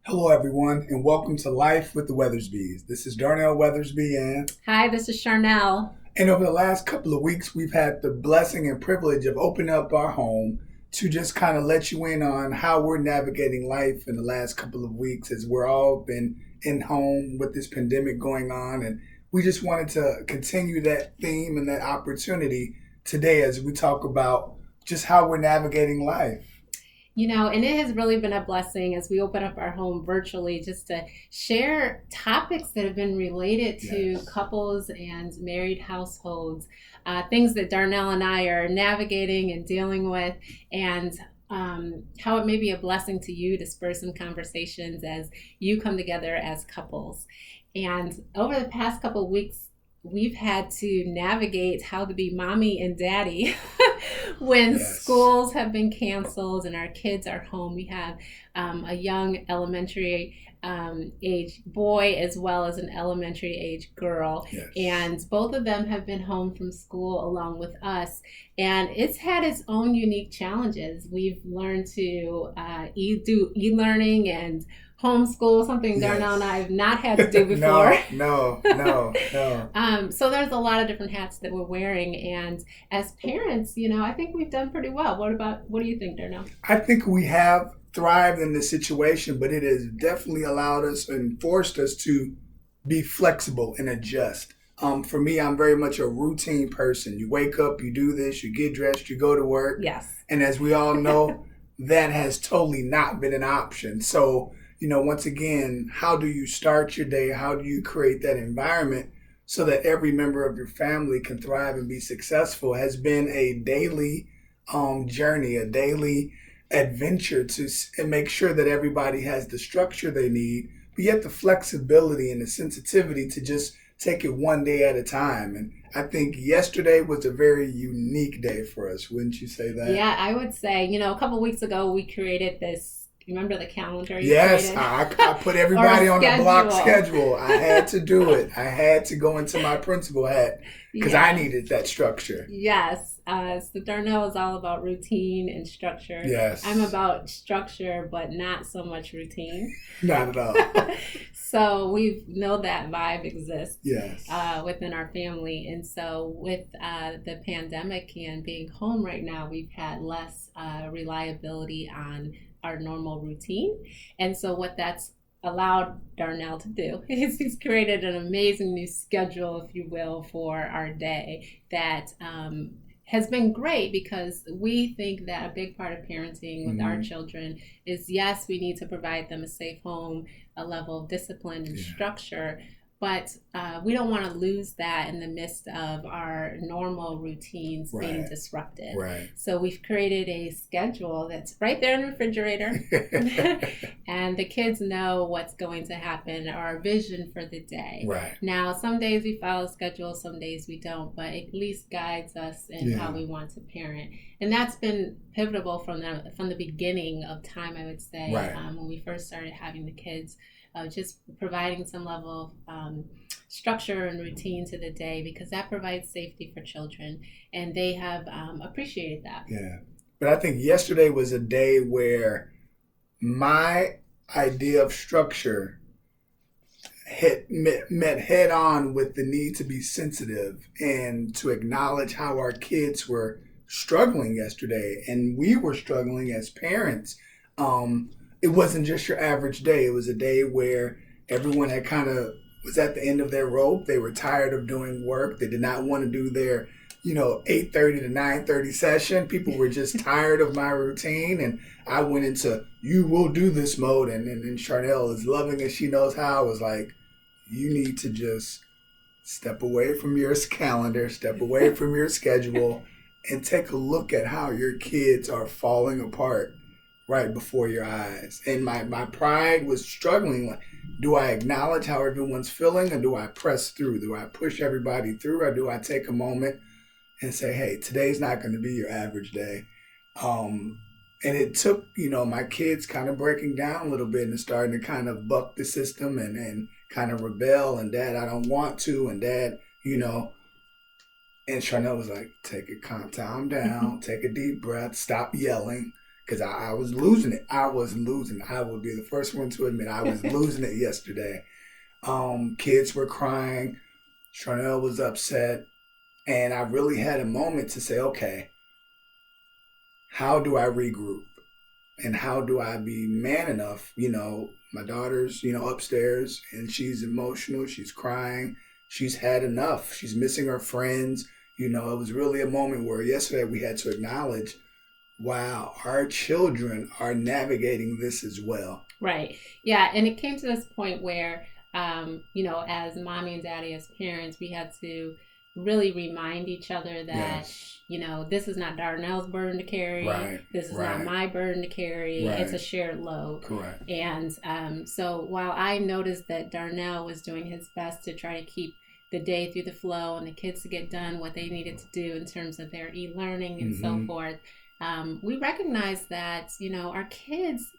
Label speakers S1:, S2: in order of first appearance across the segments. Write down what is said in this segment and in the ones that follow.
S1: Hello, everyone, and welcome to Life with the Weathersbys. This is Darnell Weathersby,
S2: Hi, this is Charnel.
S1: and over the last couple of weeks, we've had the blessing and privilege of opening up our home to just kind of let you in on how we're navigating life in the last couple of weeks as we're all been in home with this pandemic going on. And we just wanted to continue that theme and that opportunity today as we talk about just how we're navigating life.
S2: And it has really been a blessing as we open up our home virtually just to share topics that have been related to
S1: Yes.
S2: couples and married households, things that Darnell and I are navigating and dealing with, and how it may be a blessing to you to spur some conversations as you come together as couples. And over the past couple of weeks, we've had to navigate how to be mommy and daddy when
S1: Yes.
S2: schools have been canceled and our kids are home. We have a young elementary age boy as well as an elementary age girl.
S1: Yes.
S2: And both of them have been home from school along with us. And it's had its own unique challenges. We've learned to do e-learning and homeschool, something Darnell and I have not had to do before.
S1: No.
S2: So there's a lot of different hats that we're wearing, and as parents, I think we've done pretty well. What do you think, Darnell?
S1: I think we have thrived in this situation, but it has definitely allowed us and forced us to be flexible and adjust. For me, I'm very much a routine person. You wake up, you do this, you get dressed, you go to work.
S2: Yes.
S1: And as we all know, that has totally not been an option. So, once again, how do you start your day? How do you create that environment so that every member of your family can thrive and be successful has been a daily journey, a daily adventure and make sure that everybody has the structure they need, but yet the flexibility and the sensitivity to just take it one day at a time. And I think yesterday was a very unique day for us. Wouldn't you say that?
S2: Yeah, I would say, a couple weeks ago we created this. Remember the calendar you
S1: Yes,
S2: created?
S1: I put everybody on a block
S2: schedule.
S1: schedule. I had to do it. I had to go into my principal hat because I
S2: Yes.
S1: needed that structure.
S2: Yes. So Darnell is all about routine and structure.
S1: Yes.
S2: I'm about structure, but not so much routine.
S1: Not at all.
S2: So we know that vibe exists
S1: Yes.
S2: within our family. And so with the pandemic and being home right now, we've had less reliability on our normal routine. And so what that's allowed Darnell to do is he's created an amazing new schedule, if you will, for our day that has been great because we think that a big part of parenting with our children is, yes, we need to provide them a safe home, a level of discipline and structure, but we don't want to lose that in the midst of our normal routines being
S1: Right.
S2: disrupted.
S1: Right.
S2: So we've created a schedule that's right there in the refrigerator, and the kids know what's going to happen, our vision for the day.
S1: Right.
S2: Now, some days we follow schedule, some days we don't, but it at least guides us in
S1: Yeah.
S2: how we want to parent. And that's been pivotal from the beginning of time, I would say,
S1: Right.
S2: when we first started having the kids. Just providing some level of structure and routine to the day because that provides safety for children, and they have appreciated that.
S1: Yeah. But I think yesterday was a day where my idea of structure met head on with the need to be sensitive and to acknowledge how our kids were struggling yesterday, and we were struggling as parents. It wasn't just your average day. It was a day where everyone had kind of was at the end of their rope. They were tired of doing work. They did not want to do their 8:30 to 9:30 session. People were just tired of my routine, and I went into "you will do this" mode. And Charnel, as loving as she knows how, was like, "You need to just step away from your calendar, step away from your schedule, and take a look at how your kids are falling apart right before your eyes." And my pride was struggling. Like, do I acknowledge how everyone's feeling, or do I press through? Do I push everybody through, or do I take a moment and say, hey, today's not going to be your average day? And it took, my kids kind of breaking down a little bit and starting to kind of buck the system and kind of rebel. And Dad, I don't want to. And Dad, and Charnel was like, calm down, take a deep breath, stop yelling. because I was losing it. I would be the first one to admit I was losing it yesterday. Kids were crying. Charnel was upset. And I really had a moment to say, okay, how do I regroup? And how do I be man enough? My daughter's, upstairs and she's emotional. She's crying. She's had enough. She's missing her friends. It was really a moment where yesterday we had to acknowledge, wow, our children are navigating this as well.
S2: Right. Yeah. And it came to this point where, as mommy and daddy, as parents, we had to really remind each other that, this is not Darnell's burden to carry.
S1: Right.
S2: This is not my burden to carry.
S1: Right.
S2: It's a shared load.
S1: Correct.
S2: And so while I noticed that Darnell was doing his best to try to keep the day through the flow and the kids to get done what they needed to do in terms of their e-learning and so forth, we recognize that, our kids,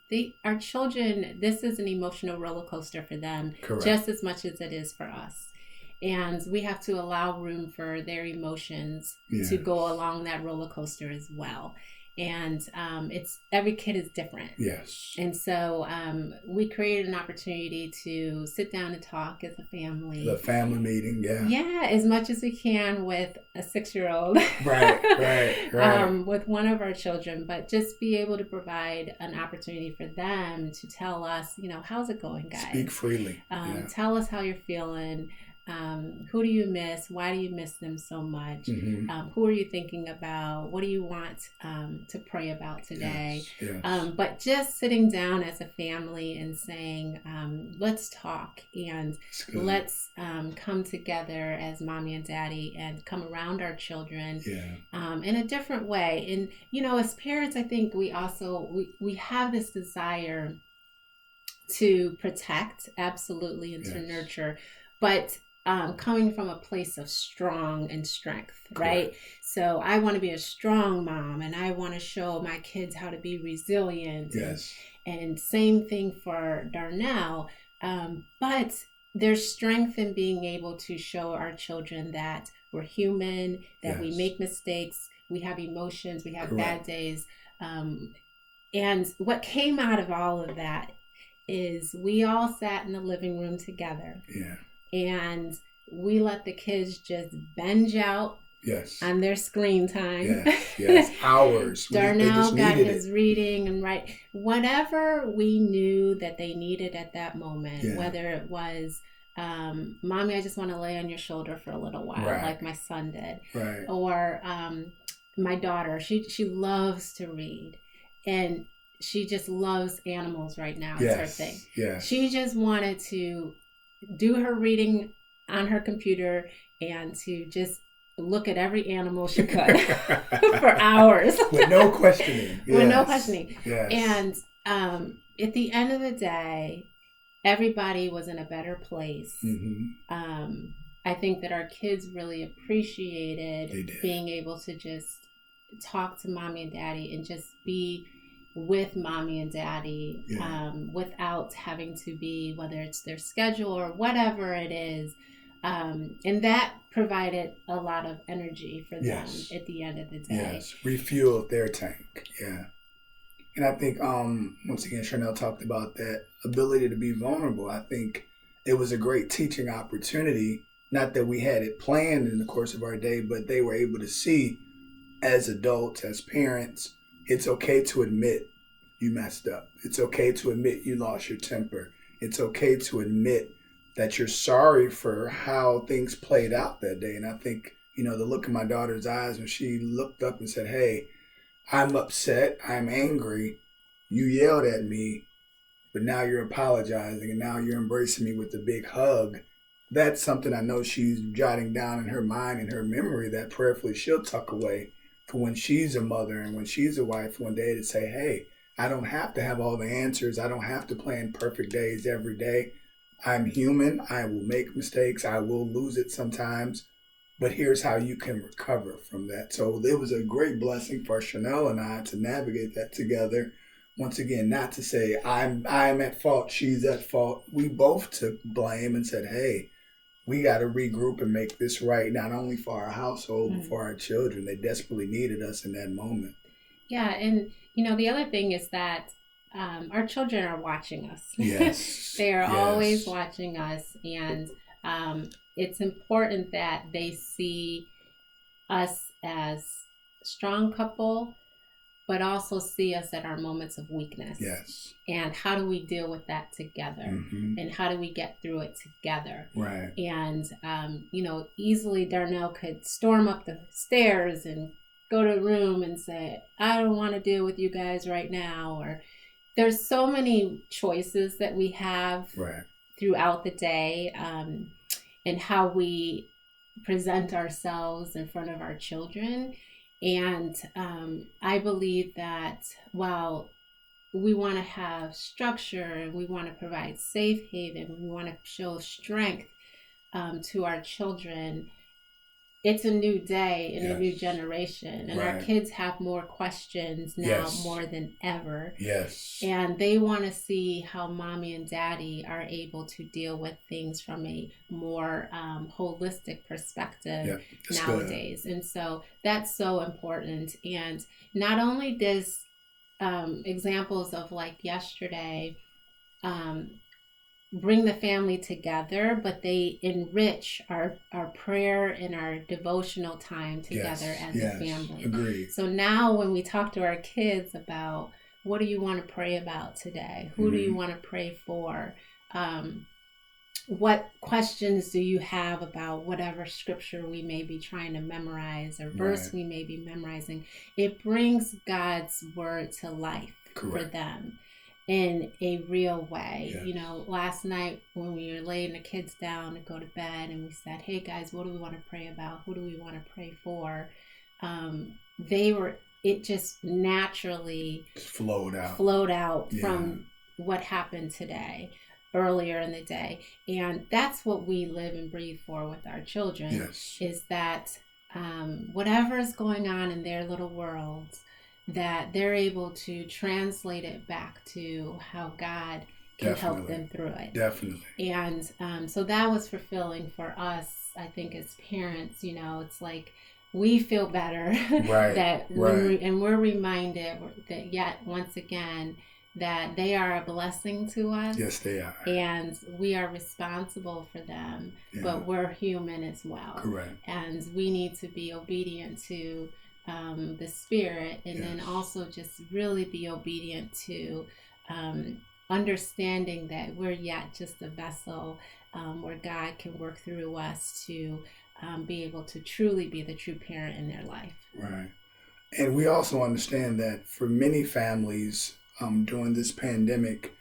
S2: our children, this is an emotional roller coaster for them.
S1: Correct.
S2: Just as much as it is for us. And we have to allow room for their emotions to go along that roller coaster as well. And every kid is different.
S1: Yes.
S2: And so we created an opportunity to sit down and talk as a family.
S1: The family meeting, yeah.
S2: Yeah, as much as we can with a 6-year-old.
S1: Right.
S2: With one of our children, but just be able to provide an opportunity for them to tell us, how's it going, guys?
S1: Speak freely.
S2: Tell us how you're feeling. Who do you miss? Why do you miss them so much? Who are you thinking about? What do you want to pray about today?
S1: Yes.
S2: But just sitting down as a family and saying, let's talk and let's come together as mommy and daddy and come around our children in a different way. And, as parents, I think we also, we have this desire to protect, absolutely, and to nurture, but coming from a place of strong and strength, right? So I want to be a strong mom and I want to show my kids how to be resilient.
S1: Yes.
S2: And same thing for Darnell. But there's strength in being able to show our children that we're human, that we make mistakes, we have emotions, we have bad days. And what came out of all of that is we all sat in the living room together.
S1: Yeah.
S2: And we let the kids just binge out on their screen time.
S1: Yes. Hours.
S2: Darnell got his reading and whatever we knew that they needed at that moment, whether it was, Mommy, I just want to lay on your shoulder for a little while, like my son did.
S1: Right.
S2: Or my daughter, she loves to read. And she just loves animals right now. It's her thing.
S1: Yes.
S2: She just wanted to do her reading on her computer and to just look at every animal she could for hours.
S1: With no questioning.
S2: With no questioning.
S1: Yes.
S2: And at the end of the day, everybody was in a better place. I think that our kids really appreciated being able to just talk to mommy and daddy and just be with mommy and daddy without having to be, whether it's their schedule or whatever it is. And that provided a lot of energy for them at the end of the day.
S1: Yes, refueled their tank. Yeah. And I think, once again, Charnel talked about that ability to be vulnerable. I think it was a great teaching opportunity. Not that we had it planned in the course of our day, but they were able to see as adults, as parents, it's okay to admit you messed up. It's okay to admit you lost your temper. It's okay to admit that you're sorry for how things played out that day. And I think, the look in my daughter's eyes when she looked up and said, hey, I'm upset, I'm angry, you yelled at me, but now you're apologizing and now you're embracing me with a big hug. That's something I know she's jotting down in her mind and her memory that prayerfully she'll tuck away for when she's a mother and when she's a wife one day to say, hey, I don't have to have all the answers. I don't have to plan perfect days every day. I'm human. I will make mistakes. I will lose it sometimes. But here's how you can recover from that. So it was a great blessing for Chanel and I to navigate that together. Once again, not to say I'm at fault, she's at fault. We both took blame and said, hey, we got to regroup and make this right, not only for our household, but for our children. They desperately needed us in that moment.
S2: Yeah, and The other thing is that our children are watching us.
S1: Yes.
S2: They are
S1: Yes.
S2: always watching us, and it's important that they see us as a strong couple, but also see us at our moments of weakness.
S1: Yes.
S2: And how do we deal with that together?
S1: Mm-hmm.
S2: And how do we get through it together?
S1: Right.
S2: And, easily Darnell could storm up the stairs and go to a room and say, I don't want to deal with you guys right now. Or there's so many choices that we have
S1: Right.
S2: throughout the day, and how we present ourselves in front of our children. And I believe that while we want to have structure and we want to provide safe haven, we want to show strength to our children, it's a new day and a new generation. And our kids have more questions now more than ever.
S1: Yes.
S2: And they want to see how mommy and daddy are able to deal with things from a more holistic perspective nowadays. Good. And so that's so important. And not only does examples of like yesterday bring the family together, but they enrich our prayer and our devotional time together as a family. Agreed. So now when we talk to our kids about what do you want to pray about today? Who do you want to pray for? What questions do you have about whatever scripture we may be trying to memorize or verse we may be memorizing? It brings God's word to life for them in a real way. Yes. Last night when we were laying the kids down to go to bed and we said, hey guys, what do we want to pray about? Who do we want to pray for? It just naturally flowed out from what happened today, earlier in the day. And that's what we live and breathe for with our children, is that whatever is going on in their little worlds, that they're able to translate it back to how God can help them through it.
S1: Definitely.
S2: And so that was fulfilling for us, I think, as parents. It's like we feel better that we're reminded that yet once again that they are a blessing to us.
S1: Yes, they are.
S2: And we are responsible for them, but we're human as well.
S1: Correct.
S2: And we need to be obedient to the Spirit, and then also just really be obedient to understanding that we're yet just a vessel where God can work through us to be able to truly be the true parent in their life.
S1: Right. And we also understand that for many families during this pandemic,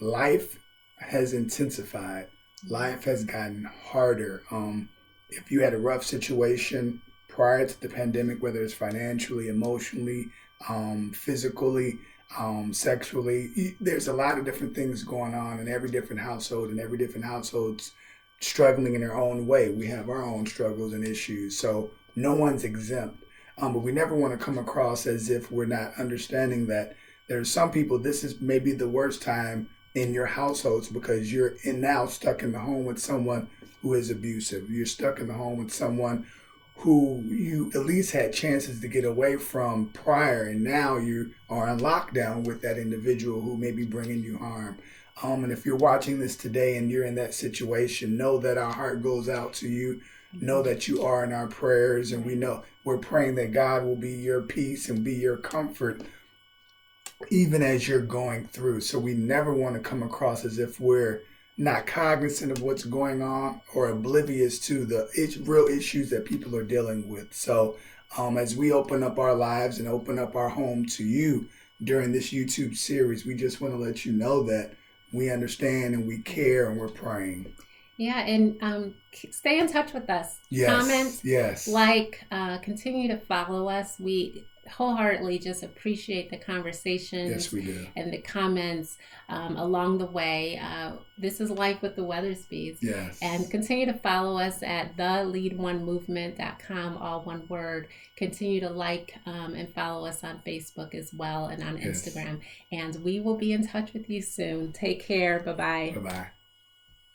S1: life has intensified. Life has gotten harder. If you had a rough situation prior to the pandemic, whether it's financially, emotionally, physically, sexually, there's a lot of different things going on in every different household, and every different household's struggling in their own way. We have our own struggles and issues, so no one's exempt. But we never want to come across as if we're not understanding that there's some people, this is maybe the worst time in your households because you're now stuck in the home with someone who is abusive. You're stuck in the home with someone who you at least had chances to get away from prior, and now you are on lockdown with that individual who may be bringing you harm. And if you're watching this today and you're in that situation, know that our heart goes out to you. Know that you are in our prayers, and we know we're praying that God will be your peace and be your comfort even as you're going through. So we never want to come across as if we're not cognizant of what's going on or oblivious to the real issues that people are dealing with. So as we open up our lives and open up our home to you during this YouTube series, we just want to let you know that we understand and we care and we're praying.
S2: Yeah, and stay in touch with us.
S1: Yes,
S2: comment, like, continue to follow us. We wholeheartedly just appreciate the conversations.
S1: Yes, we do.
S2: And the comments along the way. This is Life with the Weatherspeeds.
S1: Yes.
S2: And continue to follow us at theleadonemovement.com, all one word. Continue to like and follow us on Facebook as well and on Instagram. And we will be in touch with you soon. Take care. Bye-bye.
S1: Bye-bye.